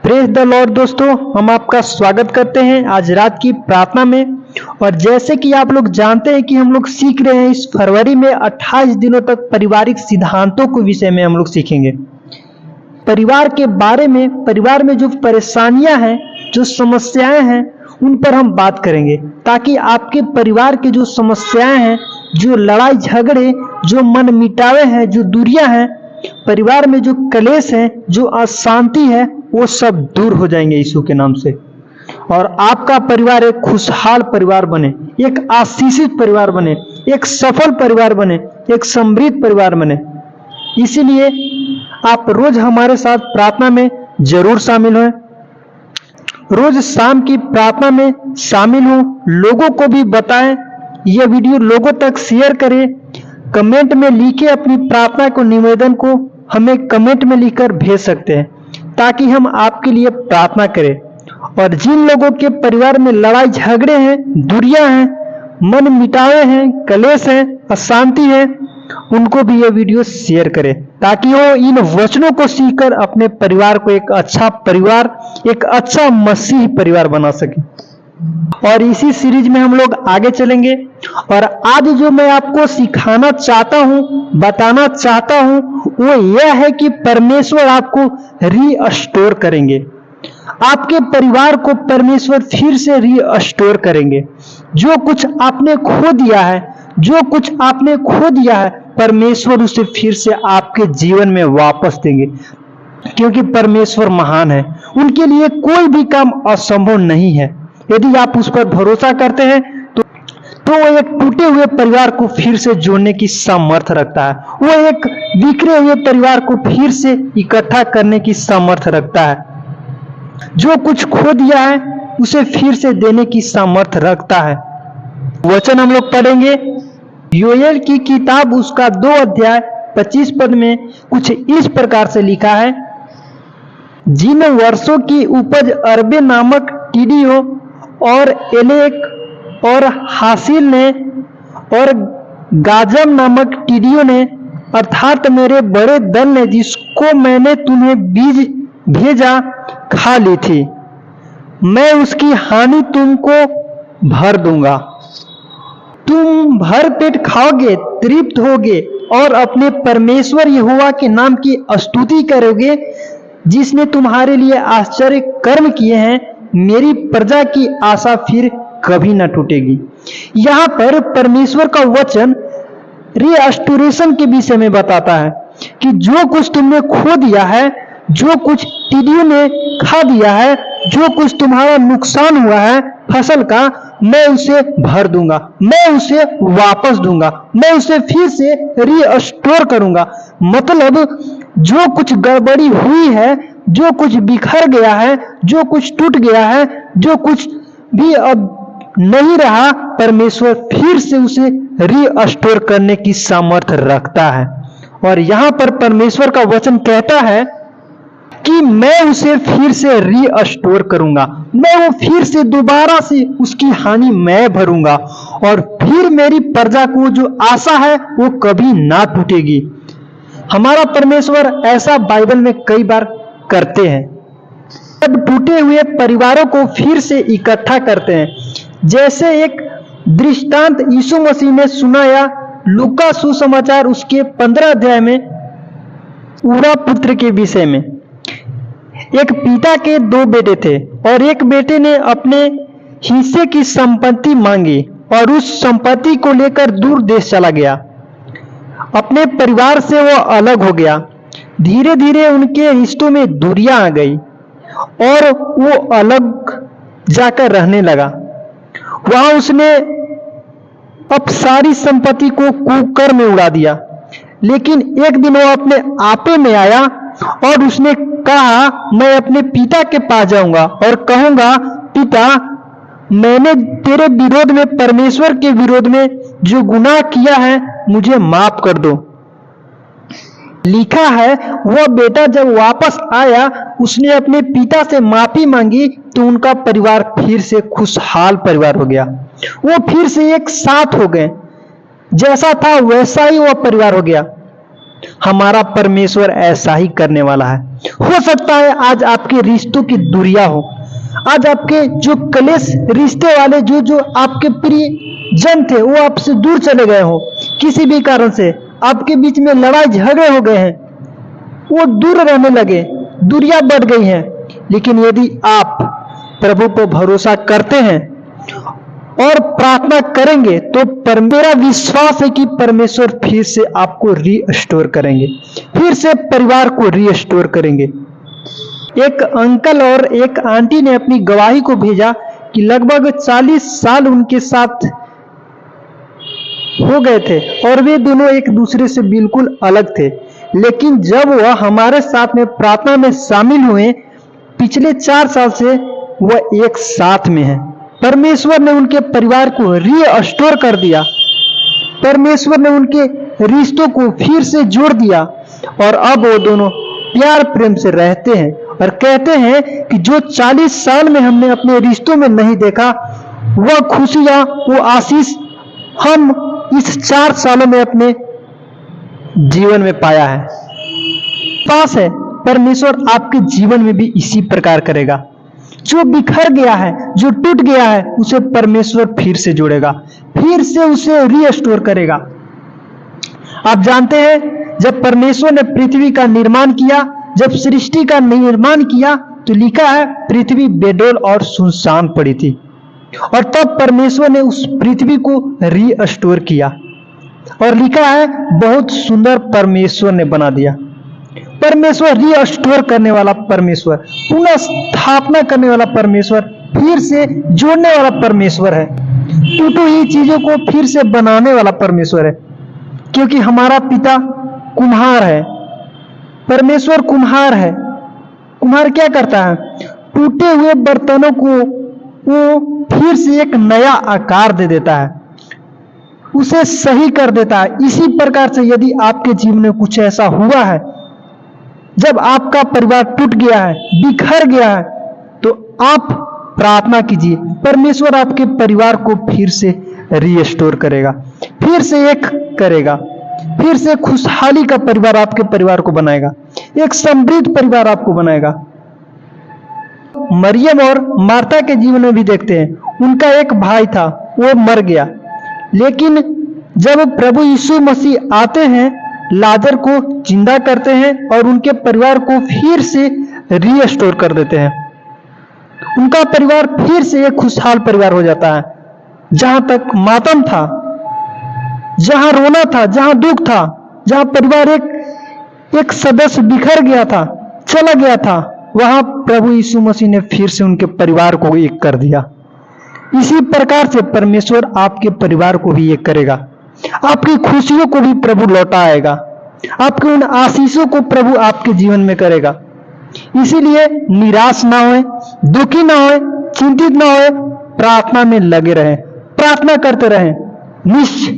Praise the Lord. दोस्तों, हम आपका स्वागत करते हैं आज रात की प्रार्थना में। और जैसे कि आप लोग जानते हैं कि हम लोग सीख रहे हैं, इस फरवरी में 28 दिनों तक पारिवारिक सिद्धांतों के विषय में हम लोग सीखेंगे। परिवार के बारे में, परिवार में जो परेशानियां हैं, जो समस्याएं हैं, उन पर हम बात करेंगे, ताकि आपके परिवार की जो समस्याएं हैं, जो लड़ाई झगड़े, जो मन मिटावे हैं, जो दूरियां हैं, परिवार में जो कलेश है, जो अशांति है, वो सब दूर हो जाएंगे यीशु के नाम से। और आपका परिवार एक खुशहाल परिवार बने, एक आशीषित परिवार बने, एक सफल परिवार बने, एक समृद्ध परिवार बने। इसीलिए आप रोज हमारे साथ प्रार्थना में जरूर शामिल हों। रोज शाम की प्रार्थना में शामिल हों, लोगों को भी बताएं, यह वीडियो लोगों तक शेयर करें। कमेंट में लिखे अपनी प्रार्थना को, निवेदन को हमें कमेंट में लिखकर भेज सकते हैं, ताकि हम आपके लिए प्रार्थना करें। और जिन लोगों के परिवार में लड़ाई झगड़े हैं, दूरियां हैं, मन मिटावे हैं, कलेश हैं, अशांति है, उनको भी ये वीडियो शेयर करें, ताकि वो इन वचनों को सीखकर अपने परिवार को एक अच्छा परिवार, एक अच्छा मसीही परिवार बना सके। और इसी सीरीज में हम लोग आगे चलेंगे। और आज जो मैं आपको सिखाना चाहता हूं, बताना चाहता हूं, वो यह है कि परमेश्वर आपको रीस्टोर करेंगे। आपके परिवार को परमेश्वर फिर से रीस्टोर करेंगे। जो कुछ आपने खो दिया है, जो कुछ आपने खो दिया है, परमेश्वर उसे फिर से आपके जीवन में वापस देंगे, क्योंकि परमेश्वर महान है। उनके लिए कोई भी काम असंभव नहीं है। यदि आप उस पर भरोसा करते हैं तो वो एक टूटे हुए परिवार को फिर से जोड़ने की सामर्थ्य रखता है। वो एक बिखरे हुए परिवार को फिर से इकट्ठा करने की सामर्थ्य रखता है। जो कुछ खो दिया है उसे फिर से देने की सामर्थ्य रखता है। वचन हम लोग पढ़ेंगे योएल की किताब, उसका 2 अध्याय 25 पद में कुछ इस प्रकार से लिखा है। जिन वर्षों की उपज अरबे नामक टिड्डियों और एलेक और हासिल ने और गाजम नामक टिड्डियों ने, अर्थात मेरे बड़े दल ने, जिसको मैंने तुम्हें बीज भेजा, खा ली थी, मैं उसकी हानि तुमको भर दूंगा। तुम भर पेट खाओगे, तृप्त होगे और अपने परमेश्वर यहोवा के नाम की स्तुति करोगे, जिसने तुम्हारे लिए आश्चर्य कर्म किए हैं। मेरी प्रजा की आशा फिर कभी न टूटेगी। यहाँ पर परमेश्वर का वचन रीस्टोरेशन के विषय में बताता है कि जो कुछ तुमने खो दिया है, जो कुछ टिड्डियों ने खा दिया है, जो कुछ तुम्हारा नुकसान हुआ है फसल का, मैं उसे भर दूंगा, मैं उसे वापस दूंगा, मैं उसे फिर से रीस्टोर करूंगा। मतलब जो कुछ गड़बड़ी हुई है, जो कुछ बिखर गया है, जो कुछ टूट गया है, जो कुछ भी अब नहीं रहा, परमेश्वर फिर से उसे रीस्टोर करने की सामर्थ्य रखता है। और यहाँ पर परमेश्वर का वचन कहता है कि मैं उसे फिर से रीस्टोर करूंगा, मैं वो फिर से दोबारा से उसकी हानि मैं भरूंगा, और फिर मेरी प्रजा को जो आशा है वो कभी ना टूटेगी। हमारा परमेश्वर ऐसा बाइबल में कई बार करते हैं, जब टूटे हुए परिवारों को फिर से इकट्ठा करते हैं। जैसे एक दृष्टांत यीशु मसीह ने सुनाया लूका सुसमाचार उसके 15 अध्याय में, उरा पुत्र के विषय में। एक पिता के 2 बेटे थे, और एक बेटे ने अपने हिस्से की संपत्ति मांगी और उस संपत्ति को लेकर दूर देश चला गया। अपने परिवार से वो अलग हो गया। धीरे धीरे उनके रिश्तों में दूरियां आ गई और वो अलग जाकर रहने लगा। वहां उसने अब सारी संपत्ति को कुकर में उड़ा दिया। लेकिन एक दिन वो अपने आपे में आया और उसने कहा, मैं अपने पिता के पास जाऊंगा और कहूंगा, पिता, मैंने तेरे विरोध में, परमेश्वर के विरोध में जो गुनाह किया है, मुझे माफ कर दो। लिखा है वह बेटा जब वापस आया, उसने अपने पिता से माफी मांगी, तो उनका परिवार फिर से खुशहाल परिवार हो गया। वो फिर से एक साथ हो गए, जैसा था वैसा ही वह परिवार हो गया। हमारा परमेश्वर ऐसा ही करने वाला है। हो सकता है आज आपके रिश्तों की दूरियां हो, आज आपके जो कलेश रिश्ते वाले जो आपके प्रिय जन थे वो आपसे दूर चले गए हो, किसी भी कारण से आपके बीच में लड़ाई झगड़े हो गए हैं, वो दूर रहने लगे, दूरियां बढ़ गई हैं। लेकिन यदि आप प्रभु पर भरोसा करते हैं और प्रार्थना करेंगे तो मेरा विश्वास है कि परमेश्वर फिर से आपको रीस्टोर करेंगे, फिर से परिवार को रीस्टोर करेंगे। एक अंकल और एक आंटी ने अपनी गवाही को भेजा कि लगभग 40 साल उनके साथ हो गए थे और वे दोनों एक दूसरे से बिल्कुल अलग थे, लेकिन जब वह हमारे साथ में प्रार्थना में शामिल हुए, पिछले 4 साल से वह एक साथ में है। परमेश्वर ने उनके परिवार को रीस्टोर कर दिया, परमेश्वर ने उनके रिश्तों को फिर से जोड़ दिया और अब वो दोनों प्यार प्रेम से रहते हैं और कहते हैं कि जो 40 साल में हमने अपने रिश्तों में नहीं देखा, वह खुशियां, वो आशीष हम इस 4 सालों में अपने जीवन में पाया है। पास है परमेश्वर आपके जीवन में भी इसी प्रकार करेगा। जो बिखर गया है, जो टूट गया है, उसे परमेश्वर फिर से जोड़ेगा, फिर से उसे रीस्टोर करेगा। आप जानते हैं जब परमेश्वर ने पृथ्वी का निर्माण किया, जब सृष्टि का निर्माण किया, तो लिखा है पृथ्वी बेडौल और सुनसान पड़ी थी और तब परमेश्वर ने उस पृथ्वी को रीस्टोर किया और लिखा है बहुत सुंदर परमेश्वर ने बना दिया। परमेश्वर रीस्टोर करने वाला परमेश्वर, पुनः स्थापना करने वाला परमेश्वर, फिर से जोड़ने वाला परमेश्वर है, टूटी हुई चीजों को फिर से बनाने वाला परमेश्वर है, क्योंकि हमारा पिता कुम्हार है। परमेश्वर कुम्हार है। कुम्हार क्या करता है? टूटे हुए बर्तनों को वो फिर से एक नया आकार दे देता है, उसे सही कर देता है। इसी प्रकार से यदि आपके जीवन में कुछ ऐसा हुआ है, जब आपका परिवार टूट गया है, बिखर गया है, तो आप प्रार्थना कीजिए, परमेश्वर आपके परिवार को फिर से रीस्टोर करेगा, फिर से एक करेगा, फिर से खुशहाली का परिवार आपके परिवार को बनाएगा, एक समृद्ध परिवार आपको बनाएगा। मरियम और मार्था के जीवन में भी देखते हैं, उनका एक भाई था, वो मर गया, लेकिन जब प्रभु यीशु मसीह आते हैं, लाजर को जिंदा करते हैं और उनके परिवार को फिर से रीस्टोर कर देते हैं। उनका परिवार फिर से एक खुशहाल परिवार हो जाता है। जहां तक मातम था, जहां रोना था, जहां दुख था, जहां परिवार एक सदस्य बिखर गया था, चला गया था, वहां प्रभु यीशु मसीह ने फिर से उनके परिवार को एक कर दिया। इसी प्रकार से परमेश्वर आपके परिवार को भी एक करेगा, आपकी खुशियों को भी प्रभु लौटाएगा, आपके उन आशीषों को प्रभु आपके जीवन में करेगा। इसीलिए निराश ना होए, दुखी ना होए, चिंतित ना होए, प्रार्थना में लगे रहें, प्रार्थना करते रहें। निश्चय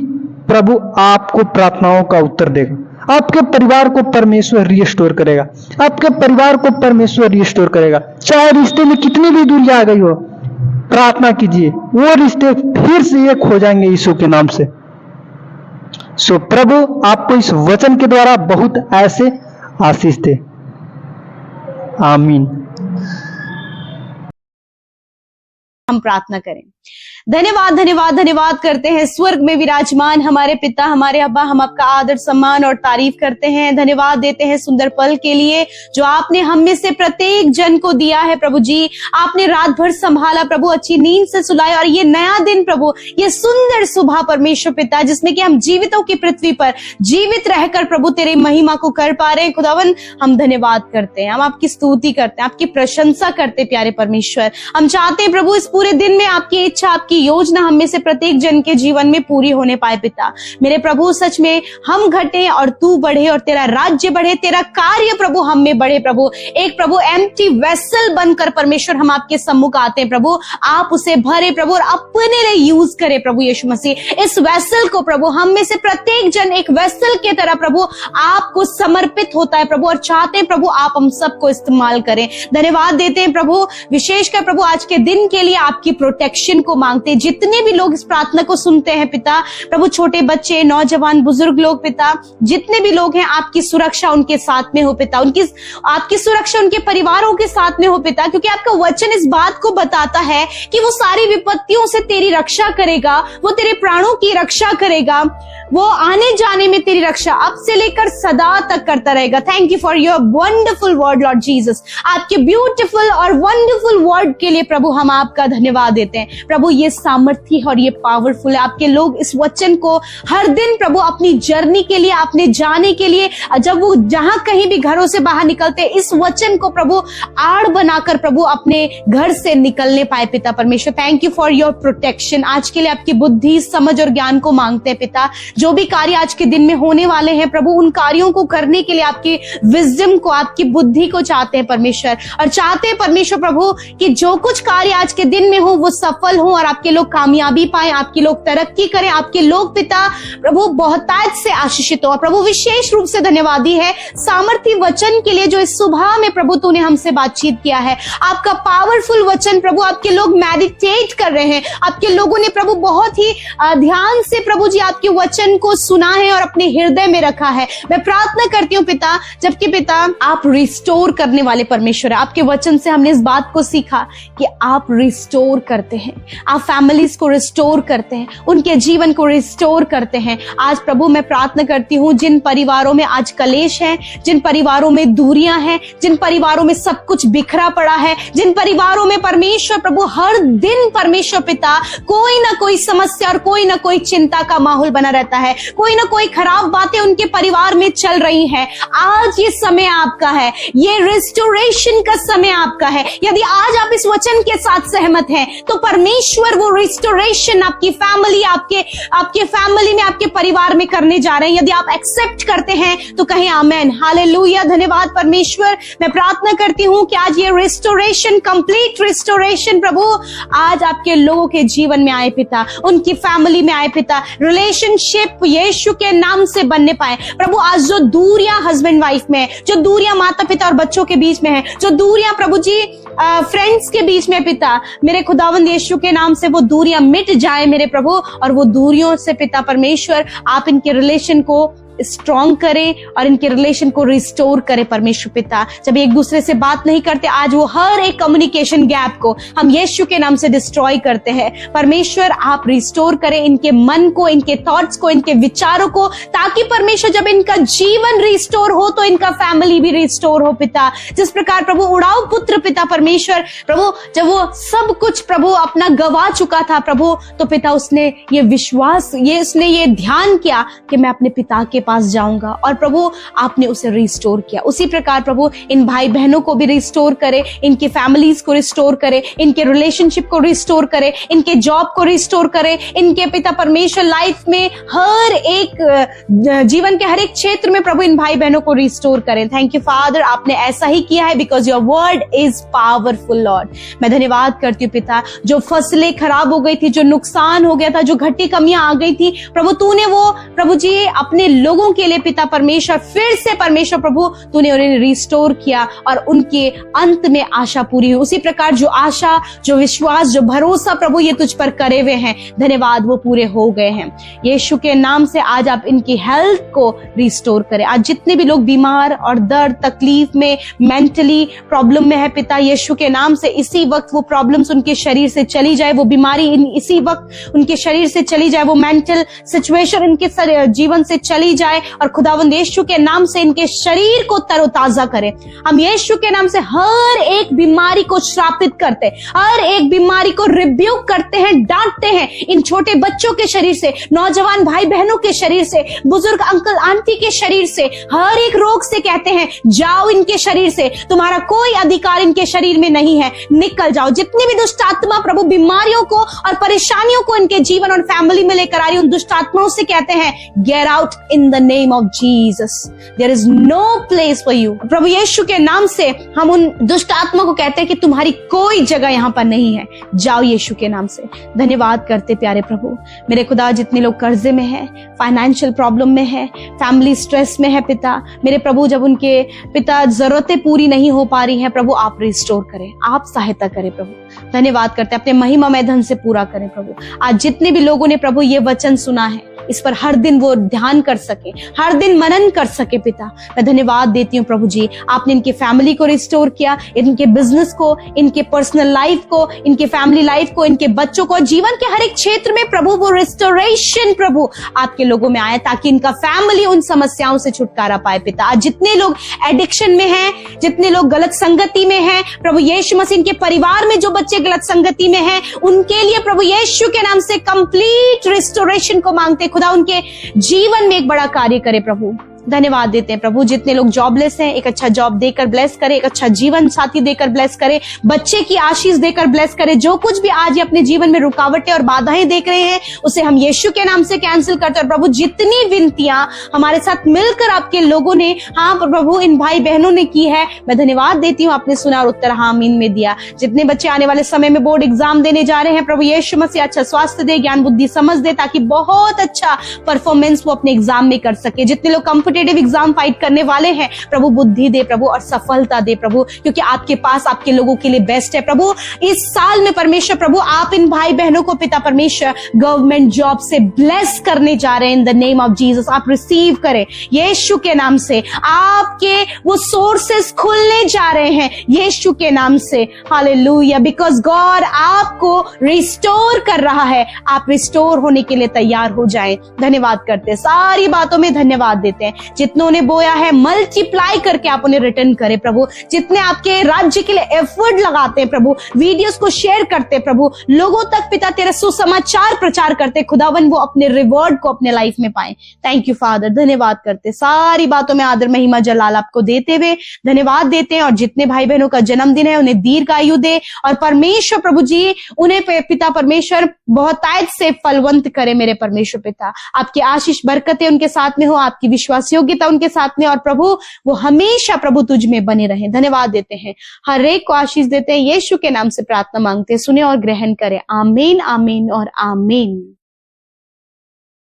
प्रभु आपको प्रार्थनाओं का उत्तर देगा, आपके परिवार को परमेश्वर रीस्टोर करेगा, आपके परिवार को परमेश्वर रीस्टोर करेगा। चाहे रिश्ते में कितनी भी दूरी आ गई हो, प्रार्थना कीजिए, वो रिश्ते फिर से एक हो जाएंगे यीशु के नाम से। सो प्रभु आपको इस वचन के द्वारा बहुत ऐसे आशीष दे। आमीन। हम प्रार्थना करें। धन्यवाद धन्यवाद धन्यवाद करते हैं स्वर्ग में विराजमान हमारे पिता, हमारे अब्बा, हम आपका आदर सम्मान और तारीफ करते हैं। धन्यवाद देते हैं सुंदर पल के लिए जो आपने हम में से प्रत्येक जन को दिया है। प्रभु जी, आपने रात भर संभाला प्रभु, अच्छी नींद से सुलाया और ये नया दिन प्रभु, ये सुंदर सुबह परमेश्वर पिता, जिसमें कि हम जीवितों की पृथ्वी पर जीवित रहकर प्रभु तेरे महिमा को कर पा रहे हैं। खुदावन, हम धन्यवाद करते हैं, हम आपकी स्तुति करते हैं, आपकी प्रशंसा करते हैं प्यारे परमेश्वर। हम चाहते हैं प्रभु इस पूरे दिन में आपकी इच्छा, आपकी योजना हम में से प्रत्येक जन के जीवन में पूरी होने पाए पिता। मेरे प्रभु, सच में हम घटे और तू बढ़े और तेरा राज्य बढ़े, तेरा कार्य प्रभु हम में बढ़े। प्रभु एक प्रभु एम्प्टी वेसल बनकर परमेश्वर हम आपके सम्मुख आते हैं प्रभु, आप उसे भरे प्रभु और अपने लिए यूज करे प्रभु यीशु मसीह। इस वेसल को प्रभु हम में से प्रत्येक जन एक वेसल के तरह प्रभु आपको समर्पित होता है प्रभु और चाहते हैं प्रभु आप हम सबको इस्तेमाल करें। धन्यवाद देते हैं प्रभु, विशेषकर प्रभु आज के दिन के लिए आपकी प्रोटेक्शन को मांगते मांगते हैं। जितने भी लोग इस प्रार्थना को सुनते हैं पिता प्रभु, छोटे बच्चे, नौजवान, बुजुर्ग लोग पिता, जितने भी लोग हैं, आपकी सुरक्षा उनके साथ में हो पिता, आपकी सुरक्षा उनके परिवारों के साथ में हो पिता, क्योंकि आपका वचन इस बात को बताता है कि वो सारी विपत्तियों से तेरी रक्षा करेगा, वो तेरे प्राणों की रक्षा करेगा, वो आने जाने में तेरी रक्षा अब से लेकर सदा तक करता रहेगा। Thank you for your wonderful word Lord Jesus. आपके ब्यूटीफुल और वंडरफुल वर्ड के लिए प्रभु हम आपका धन्यवाद देते हैं। प्रभु ये सामर्थ्य और ये पावरफुल है। आपके लोग इस वचन को हर दिन प्रभु अपनी जर्नी के लिए, अपने जाने के लिए, जब वो जहां कहीं भी घरों से बाहर निकलते, इस वचन को प्रभु आड़ बनाकर प्रभु अपने घर से निकलने पाए पिता परमेश्वर। Thank you for your protection. आज के लिए आपकी बुद्धि, समझ और ज्ञान को मांगते हैं पिता। जो भी कार्य आज के दिन में होने वाले हैं प्रभु, उन कार्यों को करने के लिए आपकी विजडम को, आपकी बुद्धि को चाहते हैं परमेश्वर, और चाहते हैं परमेश्वर प्रभु कि जो कुछ कार्य आज के दिन में हो वो सफल हो और आपके लोग कामयाबी पाए, आपके लोग तरक्की करें, आपके लोग पिता प्रभु बहुतायत से आशीषित हो। प्रभु विशेष रूप से धन्यवादी है सामर्थ्य वचन के लिए जो इस सुबह में प्रभु तूने हमसे बातचीत किया है। आपका पावरफुल वचन प्रभु आपके लोग मेडिटेट कर रहे हैं, आपके लोगों ने प्रभु बहुत ही ध्यान से प्रभु जी आपके वचन को सुना है और अपने हृदय में रखा है। मैं प्रार्थना करती हूँ पिता, जबकि पिता आप रिस्टोर करने वाले परमेश्वर है। आपके वचन से हमने इस बात को सीखा कि आप रिस्टोर करते हैं, आप फैमिलीज को रिस्टोर करते हैं, उनके जीवन को रिस्टोर करते हैं। आज प्रभु मैं प्रार्थना करती हूँ जिन परिवारों में आज कलेश है, जिन परिवारों में दूरियां हैं, जिन परिवारों में सब कुछ बिखरा पड़ा है, जिन परिवारों में परमेश्वर प्रभु हर दिन परमेश्वर पिता कोई ना कोई समस्या और कोई ना कोई चिंता का माहौल बना रहता है, कोई ना कोई खराब बातें उनके परिवार में चल रही हैं, आज ये समय आपका है, ये रिस्टोरेशन का समय आपका है। यदि आज आप इस वचन के साथ सहमत हैं तो परमेश्वर वो रिस्टोरेशन आपकी फैमिली, आपके फैमिली में, आपके परिवार में करने जा रहे हैं। यदि आप एक्सेप्ट करते हैं तो कहें आमेन, हालेलुया। धन्यवाद परमेश्वर। मैं प्रार्थना करती हूँ कि आज ये रिस्टोरेशन, कंप्लीट रिस्टोरेशन प्रभु आज आपके लोगों के जीवन में आए पिता, उनकी फैमिली में आए पिता, रिलेशनशिप यीशु के नाम से बनने पाए प्रभु। आज जो दूरियां हस्बैंड वाइफ में है, जो दूरियां माता पिता और बच्चों के बीच में है, जो दूरियां प्रभु जी फ्रेंड्स के बीच में पिता, मेरे खुदावंद यीशु के नाम से वो दूरियां मिट जाए मेरे प्रभु, और वो दूरियों से पिता परमेश्वर आप इनके रिलेशन को स्ट्रॉन्ग करें और इनके रिलेशन को रिस्टोर करें परमेश्वर पिता। जब एक दूसरे से बात नहीं करते, आज वो हर एक कम्युनिकेशन गैप को हम यीशु के नाम से डिस्ट्रॉय करते हैं परमेश्वर। आप रिस्टोर करें इनके मन को, इनके थॉट्स को, इनके विचारों को, ताकि परमेश्वर जब इनका जीवन रिस्टोर हो तो इनका फैमिली भी रिस्टोर हो पिता। जिस प्रकार प्रभु उड़ाऊ पुत्र पिता परमेश्वर प्रभु जब वो सब कुछ प्रभु अपना गवा चुका था प्रभु, तो पिता उसने ये विश्वास, उसने ये ध्यान किया कि मैं अपने पिता के पास जाऊंगा, और प्रभु आपने उसे रिस्टोर किया। उसी प्रकार प्रभु इन भाई बहनों को भी रिस्टोर करे, इनकी फैमिलीज को रिस्टोर करे, इनके रिलेशनशिप को रिस्टोर करे, इनके जॉब को रिस्टोर करे, इनके पिता परमेश्वर लाइफ में हर एक जीवन के हर एक क्षेत्र में प्रभु इन भाई बहनों को रिस्टोर करें। थैंक यू फादर, आपने ऐसा ही किया है because your word is powerful Lord. मैं धन्यवाद करती हूँ पिता, जो फसलें खराब हो गई थी, जो नुकसान हो गया था, जो घटी कमियां आ गई थी प्रभु, तूने वो प्रभु जी अपने लोगों के लिए पिता परमेश्वर फिर से परमेश्वर प्रभु तूने उन्हें रिस्टोर किया और उनके अंत में आशा पूरी हुई। उसी प्रकार जो आशा, जो विश्वास, जो भरोसा प्रभु ये तुझ पर करे हुए हैं, धन्यवाद वो पूरे हो गए हैं। यीशु के नाम से आज आप इनकी हेल्थ को रिस्टोर करें। आज जितने भी लोग बीमार और दर्द, तकलीफ में, मेंटली प्रॉब्लम में है पिता, यीशु के नाम से इसी वक्त वो प्रॉब्लम्स उनके शरीर से चली जाए, वो बीमारी इसी वक्त उनके शरीर से चली जाए, वो मेंटल सिचुएशन इनके जीवन से चली जाए, और खुदावंद यीशु के नाम से इनके शरीर को तरोताजा करें। हम यीशु के नाम से हर एक बीमारी को श्रापित करते, हर एक बीमारी को रिब्यूक करते हैं, डांटते हैं। इन छोटे बच्चों के शरीर से, नौजवान भाई बहनों के शरीर से, बुजुर्ग अंकल आंटी के शरीर से, हर एक रोग से कहते हैं जाओ इनके शरीर से, तुम्हारा कोई अधिकार इनके शरीर में नहीं है, निकल जाओ। जितनी भी दुष्ट आत्मा प्रभु बीमारियों को और परेशानियों को इनके जीवन और फैमिली में लेकर आ रही, उन दुष्ट आत्माओं से कहते हैं get out in in the name of Jesus. There is no place for you. प्रभु यीशु के नाम से हम उन दुष्ट आत्मा को कहते हैं कि तुम्हारी कोई जगह यहाँ पर नहीं है, जाओ यीशु के नाम से। धन्यवाद करते प्यारे प्रभु। मेरे खुदा, जितने लोग कर्जे में है, फाइनेंशियल प्रॉब्लम में है, फैमिली स्ट्रेस में है पिता, मेरे प्रभु, जब उनके पिता जरूरतें पूरी नहीं हो पा रही हैं प्रभु, आप रिस्टोर करें, आप सहायता करें प्रभु। धन्यवाद करते हैं, अपने महिमामय धन से पूरा करें प्रभु। आज जितने भी लोगों ने प्रभु ये वचन सुना है, इस पर हर दिन वो ध्यान कर सके, हर दिन मनन कर सके पिता, मैं धन्यवाद देती हूँ प्रभु जी। आपने इनके फैमिली को रिस्टोर किया, इनके बिजनेस को, इनके पर्सनल लाइफ को, इनके फैमिली लाइफ को, इनके बच्चों को, जीवन के हर एक क्षेत्र में प्रभु वो रिस्टोरेशन प्रभु आपके लोगों में आए, ताकि इनका फैमिली उन समस्याओं से छुटकारा पाए पिता। आज जितने लोग एडिक्शन में हैं, जितने लोग गलत संगति में हैं प्रभु यीशु मसीह, इनके परिवार में जो बच्चे गलत संगति में हैं, उनके लिए प्रभु यीशु के नाम से कंप्लीट रिस्टोरेशन को मांगते, खुदा उनके जीवन में एक बड़ा कार्य करे प्रभु। धन्यवाद देते हैं प्रभु। जितने लोग जॉबलेस हैं, एक अच्छा जॉब देकर ब्लेस करे, एक अच्छा जीवन साथी देकर ब्लेस करे, बच्चे की आशीष देकर ब्लेस करे। जो कुछ भी आज ये अपने जीवन में रुकावटें और बाधाएं देख रहे हैं, उसे हम यीशु के नाम से कैंसिल करते हैं। प्रभु, जितनी विनतियां हमारे साथ मिलकर आपके लोगों ने, हाँ प्रभु, इन भाई बहनों ने की है, मैं धन्यवाद देती हूँ, आपने सुना और उत्तर हाँ आमीन में दिया। जितने बच्चे आने वाले समय में बोर्ड एग्जाम देने जा रहे हैं प्रभु यीशु मसीह, अच्छा स्वास्थ्य दे, ज्ञान बुद्धि समझ दे, ताकि बहुत अच्छा परफॉर्मेंस वो अपने एग्जाम में कर सके। जितने लोग कॉम्पिटिटिव एग्जाम फाइट करने वाले हैं प्रभु, बुद्धि दे प्रभु और सफलता दे प्रभु, क्योंकि आपके पास आपके लोगों के लिए बेस्ट है प्रभु। इस साल में परमेश्वर प्रभु, आप इन भाई बहनों को पिता परमेश्वर गवर्नमेंट जॉब से ब्लेस करने जा रहे हैं इन द नेम ऑफ जीसस। आप रिसीव करें यीशु के नाम से, आपके वो सोर्सेस खुलने जा रहे हैं यीशु के नाम से। हालेलुया, बिकॉज गॉड आपको रिस्टोर कर रहा है, आप रिस्टोर होने के लिए तैयार हो जाएं। धन्यवाद करते हैं, सारी बातों में धन्यवाद देते हैं। जितनों ने बोया है मल्टीप्लाई करके आप उन्हें रिटर्न करें प्रभु। जितने आपके राज्य के लिए एफर्ट लगाते हैं प्रभु, वीडियोस को शेयर करते प्रभु, लोगों तक पिता तेरा सुसमाचार प्रचार करते, खुदावन वो अपने रिवॉर्ड को अपने लाइफ में पाए। Thank you father. धन्यवाद करते, सारी बातों में आदर महिमा जलाल आपको देते हुए धन्यवाद देते हैं। और जितने भाई बहनों का जन्मदिन है उन्हें दीर्घ आयु दे, और परमेश्वर प्रभु जी उन्हें पिता परमेश्वर बहुतायत से फलवंत करे मेरे परमेश्वर पिता। आपकी आशीष बरकतें उनके साथ में हो, आपकी विश्वास योग्यता उनके साथ में, और प्रभु वो हमेशा प्रभु तुझ में बने रहे। धन्यवाद देते हैं, हर एक को आशीष देते हैं, यीशु के नाम से प्रार्थना मांगते हैं, सुने और ग्रहण करें। आमीन, आमीन और आमीन।